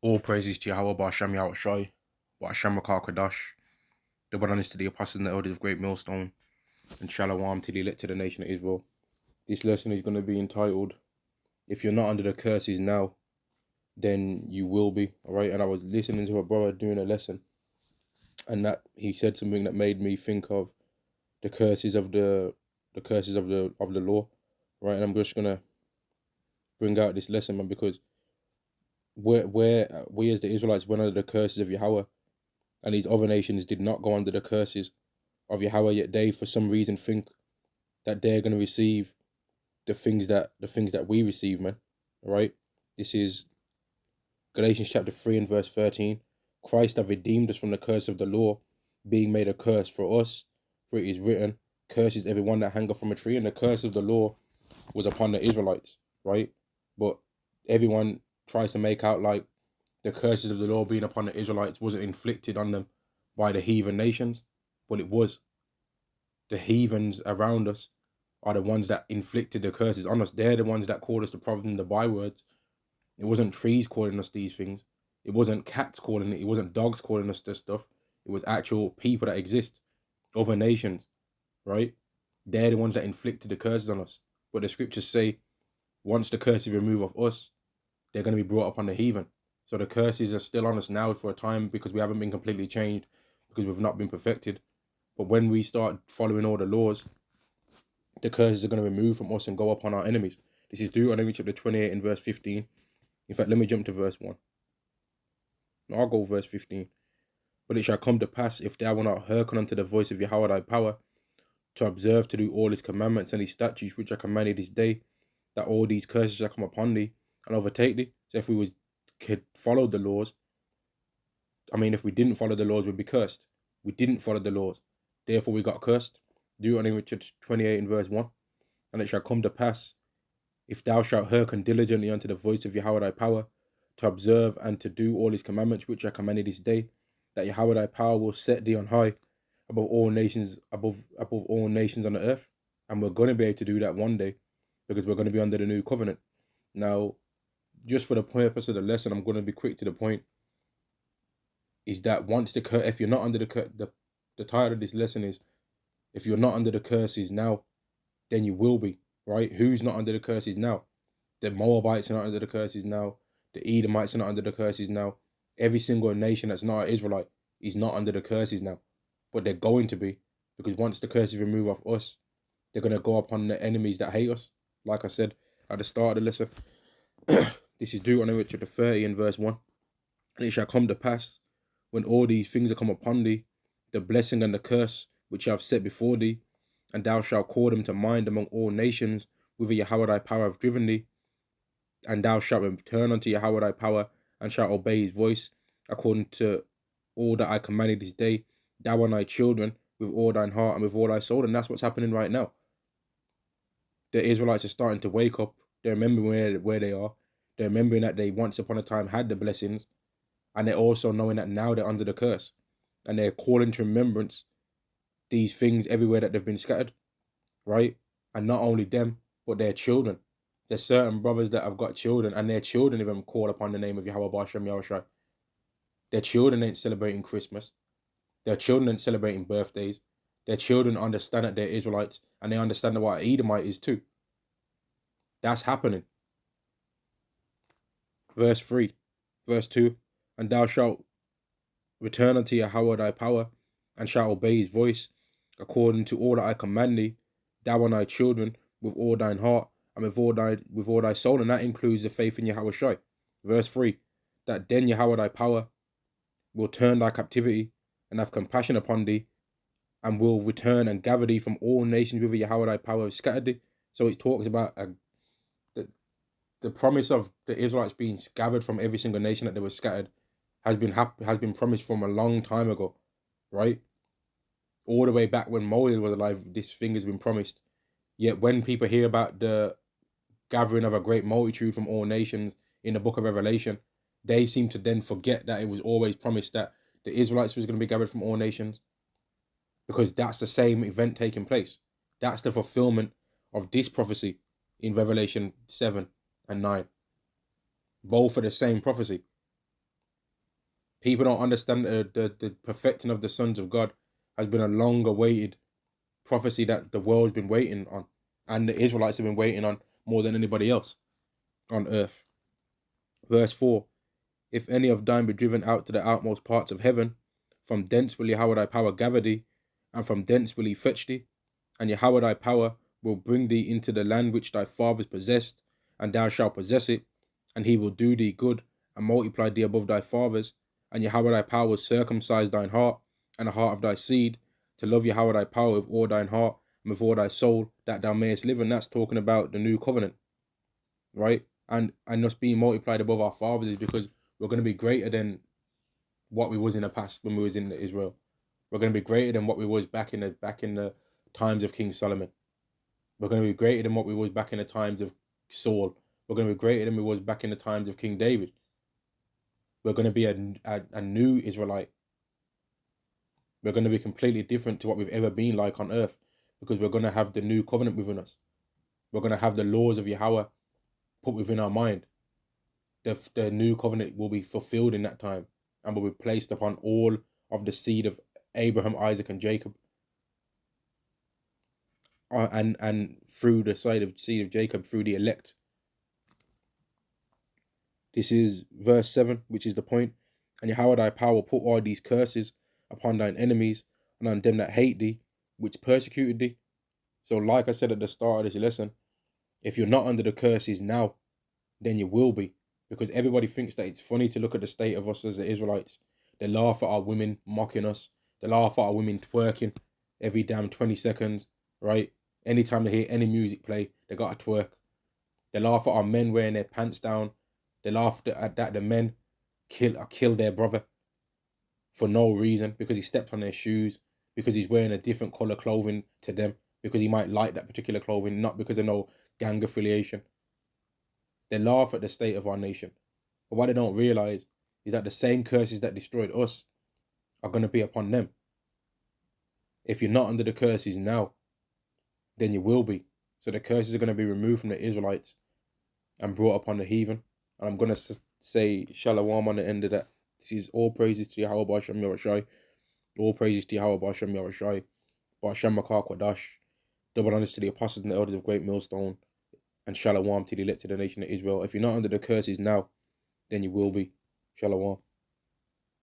All praises to Yahweh Ba'Shem Yahweh Shai, Ba'Shem Rakah Kadash, the one honest to the apostles and the elders of Great Millstone, and Shalom to the elect to the nation of Israel. This lesson is going to be entitled, If You're Not Under the Curses Now, Then You Will Be. Alright, and I was listening to a brother doing a lesson, and that he said something that made me think of the curses of the law. Right, and I'm just gonna bring out this lesson, man, because where we as the Israelites went under the curses of Yahweh, and these other nations did not go under the curses of Yahweh, yet they for some reason think that they're going to receive the things that we receive, man. All right, this is Galatians chapter 3 and verse 13. Christ hath redeemed us from the curse of the law, being made a curse for us, for it is written, curses everyone that hangeth from a tree. And the curse of the law was upon the Israelites, right? But everyone tries to make out like the curses of the law being upon the Israelites wasn't inflicted on them by the heathen nations. But it was. The heathens around us are the ones that inflicted the curses on us. They're the ones that called us the prophets and the bywords. It wasn't trees calling us these things. It wasn't cats calling it. It wasn't dogs calling us this stuff. It was actual people that exist, other nations, right? They're the ones that inflicted the curses on us. But the scriptures say, once the curse is removed of us, they're going to be brought upon the heathen. So the curses are still on us now for a time because we haven't been completely changed, because we've not been perfected. But when we start following all the laws, the curses are going to remove from us and go upon our enemies. This is Deuteronomy chapter 28 and verse 15. In fact, let me jump to verse 1. No, I'll go verse 15. But it shall come to pass, if thou wilt not hearken unto the voice of Yahweh thy power, to observe to do all his commandments and his statutes which I command thee this day, that all these curses shall come upon thee and overtake thee. So if we could follow the laws, if we didn't follow the laws, we'd be cursed. We didn't follow the laws, therefore we got cursed. Deuteronomy chapter 28 and verse 1. And it shall come to pass, if thou shalt hearken diligently unto the voice of Yahweh thy power, to observe and to do all his commandments which I command thee this day, that Yahweh thy power will set thee on high above all nations, above all nations on the earth. And we're going to be able to do that one day, because we're going to be under the new covenant. Now, just for the purpose of the lesson, I'm going to be quick to the point, is that once if you're not under the title of this lesson is, if you're not under the curses now, then you will be, right? Who's not under the curses now? The Moabites are not under the curses now. The Edomites are not under the curses now. Every single nation that's not an Israelite is not under the curses now. But they're going to be, because once the curse is removed off us, they're going to go upon the enemies that hate us. Like I said at the start of the lesson, this is Deuteronomy chapter 30 and verse 1. And it shall come to pass, when all these things are come upon thee, the blessing and the curse which I have set before thee, and thou shalt call them to mind among all nations, whither Yahweh thy power hath driven thee, and thou shalt return unto Yahweh thy power, and shalt obey his voice, according to all that I commanded this day, thou and thy children, with all thine heart and with all thy soul. And that's what's happening right now. The Israelites are starting to wake up. They're remembering where they are. They're remembering that they once upon a time had the blessings, and they're also knowing that now they're under the curse. And they're calling to remembrance these things everywhere that they've been scattered, right? And not only them, but their children. There's certain brothers that have got children, and their children even call upon the name of Yahweh Ba'Shem Yahweh Shai. Their children ain't celebrating Christmas. Their children ain't celebrating birthdays. Their children understand that they're Israelites, and they understand what an Edomite is too. That's happening. Verse 3, verse 2, and thou shalt return unto Yahweh thy power, and shalt obey his voice, according to all that I command thee, thou and thy children, with all thine heart, and with all thy soul. And that includes the faith in Yahweh Shai. Verse 3, that then Yahweh thy power will turn thy captivity, and have compassion upon thee, and will return and gather thee from all nations whither Yahweh thy power has scattered thee. So it talks about the promise of the Israelites being gathered from every single nation that they were scattered has been promised from a long time ago, right? All the way back when Moses was alive, this thing has been promised. Yet when people hear about the gathering of a great multitude from all nations in the book of Revelation, they seem to then forget that it was always promised that the Israelites was going to be gathered from all nations, because that's the same event taking place. That's the fulfillment of this prophecy in Revelation 7 and 9. Both are the same prophecy. People don't understand the perfecting of the sons of God has been a long awaited prophecy that the world's been waiting on, and the Israelites have been waiting on more than anybody else on earth. Verse 4: If any of thine be driven out to the outmost parts of heaven, from thence will Yahweh thy power gather thee, and from thence will he fetch thee, and Yahweh thy power will bring thee into the land which thy fathers possessed, and thou shalt possess it, and he will do thee good, and multiply thee above thy fathers, and Yahweh thy power will circumcise thine heart, and the heart of thy seed, to love Yahweh thy power with all thine heart, and with all thy soul, that thou mayest live. And that's talking about the new covenant, right? And us being multiplied above our fathers is because we're going to be greater than what we was in the past when we was in Israel. We're going to be greater than what we was back in the times of King Solomon. We're going to be greater than what we was back in the times of Saul. We're going to be greater than we was back in the times of King David. We're going to be a new Israelite. We're going to be completely different to what we've ever been like on earth, because we're going to have the new covenant within us. We're going to have the laws of Yahweh put within our mind. The new covenant will be fulfilled in that time, and will be placed upon all of the seed of Abraham, Isaac, and Jacob, and through the seed of Jacob, through the elect. This is verse 7, which is the point. And Yahweh thy power will put all these curses upon thine enemies, and on them that hate thee, which persecuted thee. So like I said at the start of this lesson, if you're not under the curses now, then you will be. Because everybody thinks that it's funny to look at the state of us as the Israelites. They laugh at our women mocking us. They laugh at our women twerking every damn 20 seconds, right? Anytime they hear any music play, they got to twerk. They laugh at our men wearing their pants down. They laugh at that the men kill their brother for no reason, because he stepped on their shoes, because he's wearing a different color clothing to them, because he might like that particular clothing, not because of no gang affiliation. They laugh at the state of our nation. But what they don't realize is that the same curses that destroyed us are going to be upon them. If you're not under the curses now, then you will be. So the curses are going to be removed from the Israelites and brought upon the heathen. And I'm going to say Shalom on the end of that. This is all praises to Yahweh B'Hashem Yahushai. All praises to Yahweh B'Hashem Yahushai. B'Hashem Makar Quadash. Double honors to the apostles and the elders of Great Millstone. And Shalom to the elect to the nation of Israel. If you're not under the curses now, then you will be. Shalom.